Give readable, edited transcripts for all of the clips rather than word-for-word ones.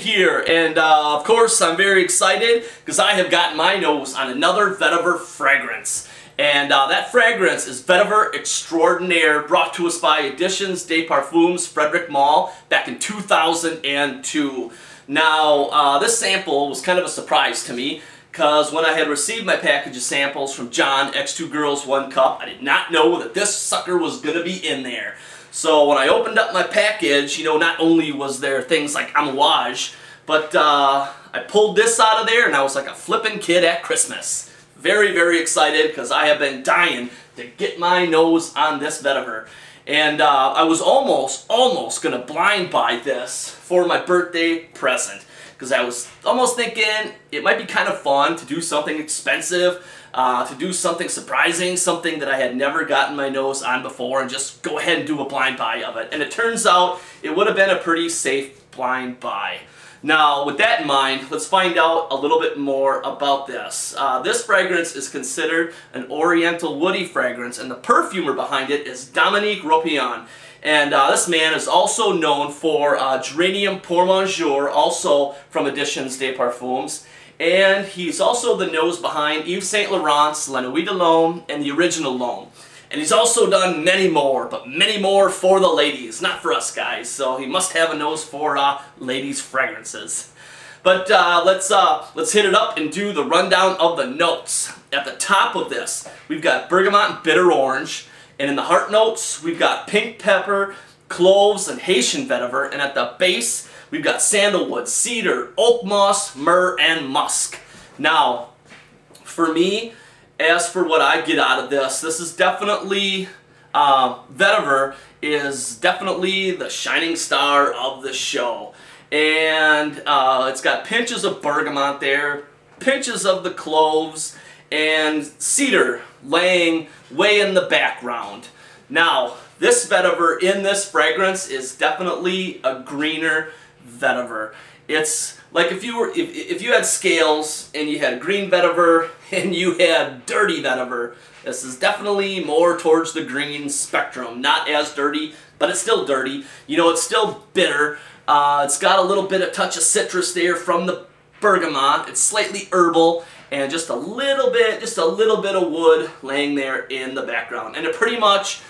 here, and of course I'm very excited because I have gotten my nose on another Vetiver fragrance. And that fragrance is Vetiver Extraordinaire, brought to us by Editions des Parfums FREDERIC MALLE back in 2002. Now, this sample was kind of a surprise to me, because when I had received my package of samples from John, X2 Girls 1 Cup, I did not know that this sucker was going to be in there. So when I opened up my package, you know, not only was there things like amouage, but I pulled this out of there and I was like a flippin' kid at Christmas. Very, very excited because I have been dying to get my nose on this Vetiver. And I was almost going to blind buy this for my birthday present, because I was almost thinking it might be kind of fun to do something expensive, to do something surprising, something that I had never gotten my nose on before, and just go ahead and do a blind buy of it. And it turns out it would have been a pretty safe blind buy. Now, with that in mind, let's find out a little bit more about this. This fragrance is considered an Oriental woody fragrance, and the perfumer behind it is Dominique Ropion. And this man is also known for Geranium Pour Monsieur, also from Editions des Parfums. And he's also the nose behind Yves Saint Laurent's La Nuit de l'Homme and the Original L'Homme. And he's also done many more, but many more for the ladies, not for us guys. So he must have a nose for ladies' fragrances. But let's hit it up and do the rundown of the notes. At the top of this, we've got bergamot and bitter orange. And in the heart notes, we've got pink pepper, cloves, and Haitian vetiver. And at the base, we've got sandalwood, cedar, oak moss, myrrh, and musk. Now, for me, as for what I get out of this, this is definitely, Vetiver is definitely the shining star of the show. And it's got pinches of bergamot there, pinches of the cloves, and cedar laying way in the background. Now, this vetiver in this fragrance is definitely a greener vetiver. It's like if you had scales and you had green vetiver and you had dirty vetiver. This is definitely more towards the green spectrum. Not as dirty, but it's still dirty. You know, it's still bitter. It's got a little bit of touch of citrus there from the bergamot. It's slightly herbal, and just a little bit of wood laying there in the background. And it pretty much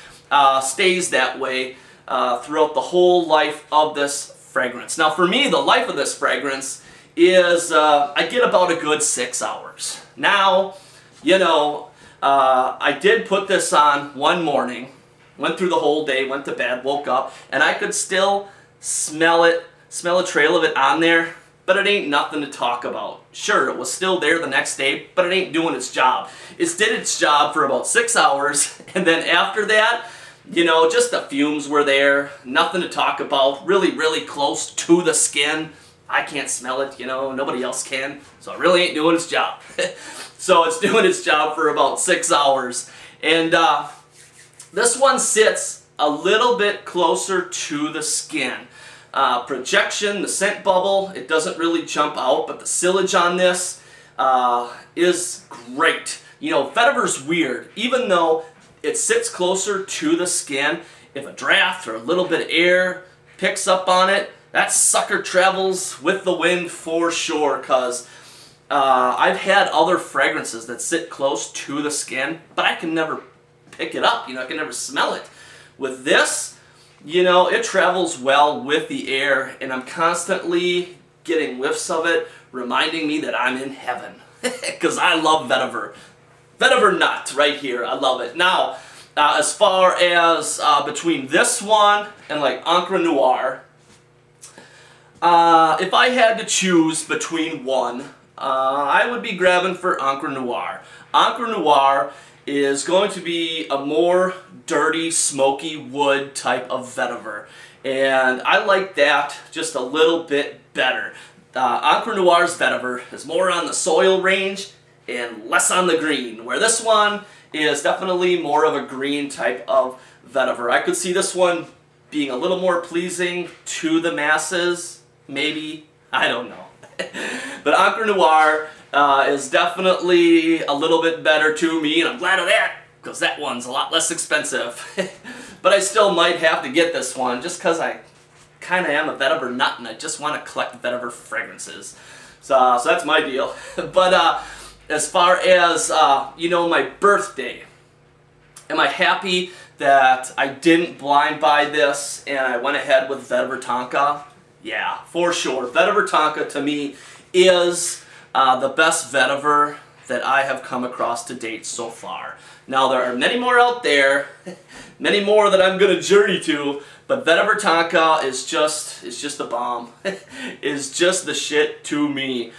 stays that way throughout the whole life of this fragrance. Now for me, the life of this fragrance is, I get about a good 6 hours. Now, you know, I did put this on one morning, went through the whole day, went to bed, woke up, and I could still smell a trail of it on there, but it ain't nothing to talk about. Sure, it was still there the next day, but it ain't doing its job. It did its job for about 6 hours, and then after that, you know, just the fumes were there, nothing to talk about, really, really close to the skin. I can't smell it, you know, nobody else can, so it really ain't doing its job. So it's doing its job for about 6 hours. And this one sits a little bit closer to the skin. Projection, the scent bubble, it doesn't really jump out, but the sillage on this is great. You know, vetiver's weird. Even though it sits closer to the skin, if a draft or a little bit of air picks up on it, that sucker travels with the wind for sure, because I've had other fragrances that sit close to the skin, but I can never pick it up, you know, I can never smell it. With this, you know, it travels well with the air, and I'm constantly getting whiffs of it, reminding me that I'm in heaven, because I love vetiver. Vetiver nut right here, I love it. Now, as far as between this one and like Encre Noire, if I had to choose between one, I would be grabbing for Encre Noire. Encre Noire is going to be a more dirty, smoky wood type of vetiver, and I like that just a little bit better. Encre Noire's vetiver is more on the soil range and less on the green, where this one is definitely more of a green type of vetiver. I could see this one being a little more pleasing to the masses, maybe, I don't know. But Encre Noire is definitely a little bit better to me, and I'm glad of that, because that one's a lot less expensive. But I still might have to get this one, just because I kind of am a vetiver nut, and I just want to collect vetiver fragrances. So that's my deal. But as far as, you know, my birthday, am I happy that I didn't blind buy this and I went ahead with Vetiver Tonka? Yeah, for sure. Vetiver Tonka to me is the best vetiver that I have come across to date so far. Now there are many more out there, many more that I'm going to journey to, but Vetiver Tonka is just the bomb. Is just the shit to me.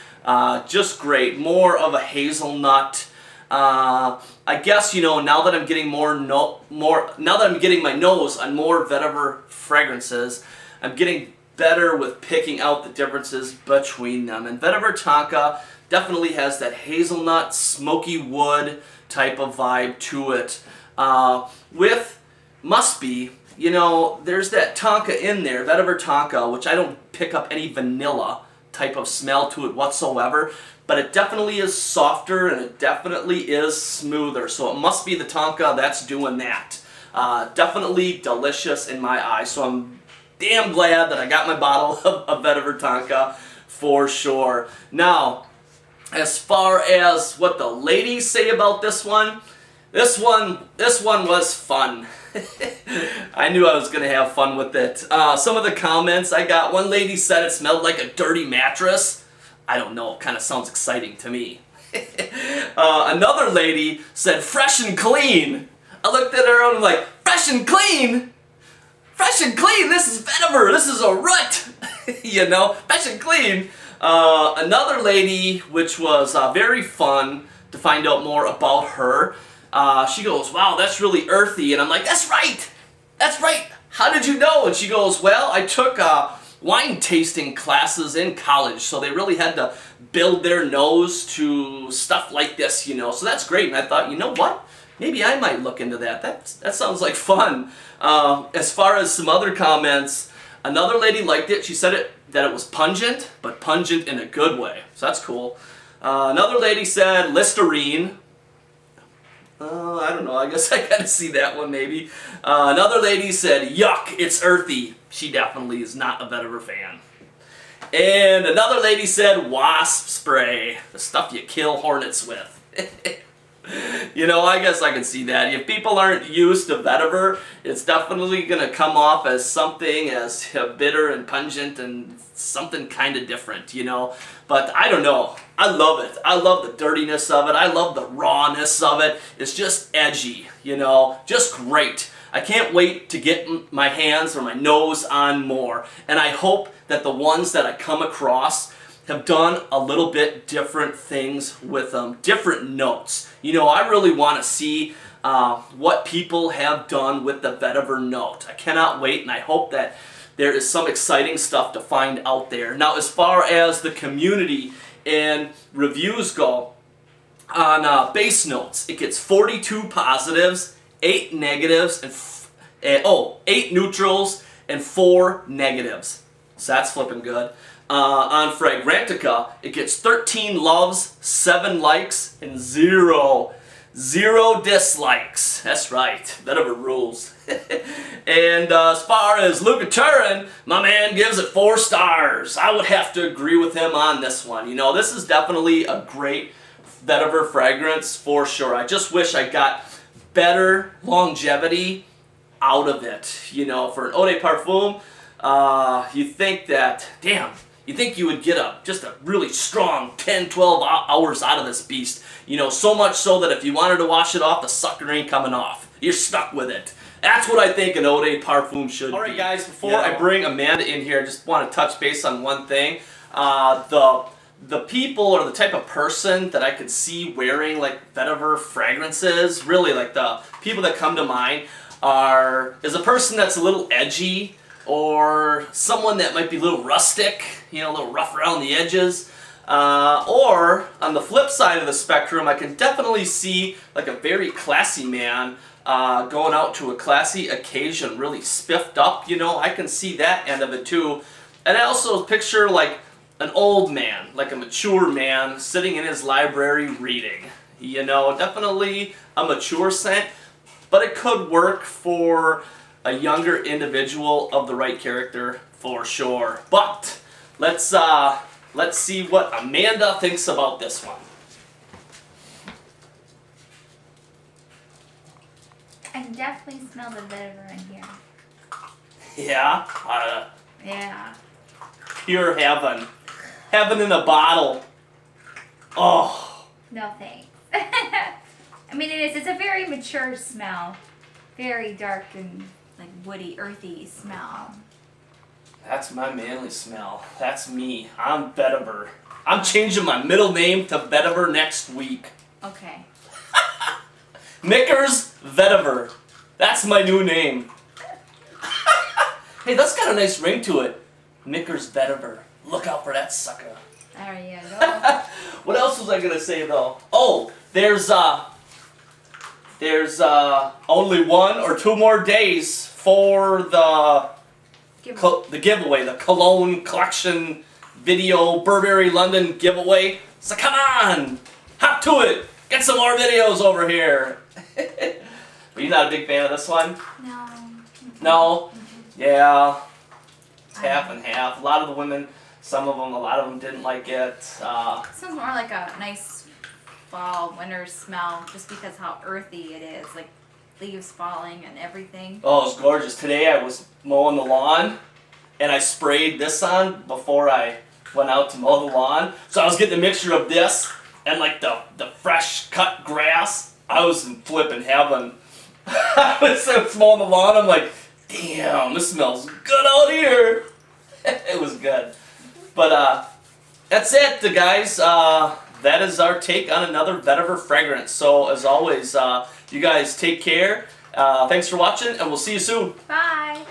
Just great. More of a hazelnut. I guess, you know, now that I'm getting now that I'm getting my nose on more vetiver fragrances, I'm getting better with picking out the differences between them. And Vetiver Tonka definitely has that hazelnut, smoky wood type of vibe to it. With Must Be, you know, there's that Tonka in there, Vetiver Tonka, which I don't pick up any vanilla type of smell to it whatsoever, but it definitely is softer and it definitely is smoother. So it must be the Tonka that's doing that. Definitely delicious in my eyes. So I'm damn glad that I got my bottle of Vetiver Tonka for sure. Now, as far as what the ladies say about this one was fun. I knew I was going to have fun with it. Some of the comments I got, one lady said it smelled like a dirty mattress. I don't know, it kind of sounds exciting to me. Another lady said fresh and clean. I looked at her and I'm like, fresh and clean? Fresh and clean, this is vetiver, this is a root. You know, fresh and clean. Another lady, which was very fun to find out more about her, she goes, wow, that's really earthy. And I'm like, that's right, how did you know? And she goes, well, I took wine tasting classes in college, so they really had to build their nose to stuff like this, you know, so that's great. And I thought, you know what, maybe I might look into that. That sounds like fun. As far as some other comments, another lady liked it. She said that it was pungent, but pungent in a good way, so that's cool. Another lady said Listerine. I don't know, I guess I gotta see that one maybe. Another lady said, yuck, it's earthy. She definitely is not a vetiver fan. And another lady said, wasp spray, the stuff you kill hornets with. You know, I guess I can see that. If people aren't used to vetiver, it's definitely going to come off as something as bitter and pungent and something kind of different, you know. But I don't know. I love it. I love the dirtiness of it. I love the rawness of it. It's just edgy, you know, just great. I can't wait to get my hands or my nose on more. And I hope that the ones that I come across have done a little bit different things with them, different notes. You know, I really want to see what people have done with the vetiver note. I cannot wait, and I hope that there is some exciting stuff to find out there. Now, as far as the community and reviews go, on base notes, it gets 42 positives, 8 negatives, and 8 neutrals, and 4 negatives. So that's flipping good. On Fragrantica, it gets 13 loves, 7 likes, and 0 dislikes. That's right, vetiver rules. And as far as Luca Turin, my man gives it 4 stars. I would have to agree with him on this one. You know, this is definitely a great vetiver fragrance for sure. I just wish I got better longevity out of it. You know, for an eau de parfum, you think that, damn, you think you would get just a really strong 10, 12 hours out of this beast. You know, so much so that if you wanted to wash it off, the sucker ain't coming off. You're stuck with it. That's what I think an eau de parfum should be. Alright guys, before I bring Amanda in here, I just want to touch base on one thing. The people or the type of person that I could see wearing like vetiver fragrances, really like the people that come to mind is a person that's a little edgy, or someone that might be a little rustic, you know, a little rough around the edges. Or, on the flip side of the spectrum, I can definitely see like a very classy man going out to a classy occasion, really spiffed up, you know. I can see that end of it too. And I also picture like an old man, like a mature man, sitting in his library reading. You know, definitely a mature scent, but it could work for a younger individual of the right character For sure. But let's see what Amanda thinks about this one. I can definitely smell the vetiver in here. Yeah? Yeah. Pure heaven. Heaven in a bottle. Oh. No thanks. I mean, it is. It's a very mature smell. Very dark and like woody, earthy smell. That's my manly smell. That's me. I'm Vetiver. I'm changing my middle name to Vetiver next week. Okay. Mickers Vetiver. That's my new name. Hey, that's got a nice ring to it. Mickers Vetiver. Look out for that sucker. There you go. What else was I gonna say though? Oh, there's only 1 or 2 more days for the giveaway, the Cologne Collection Video Burberry London giveaway. So come on, hop to it. Get some more videos over here. Are you not a big fan of this one? No. No? Yeah. It's half and half. A lot of the women, a lot of them didn't like it. It smells more like a nice fall, winter smell just because how earthy it is. Like leaves falling and everything. Oh, it's gorgeous. Today I was mowing the lawn and I sprayed this on before I went out to mow the lawn. So I was getting a mixture of this and like the fresh cut grass. I was in flipping heaven. I was mowing the lawn. I'm like, damn, this smells good out here. It was good. But that's it, guys. That is our take on another Vetiver fragrance. So as always, you guys take care. Thanks for watching, and we'll see you soon. Bye.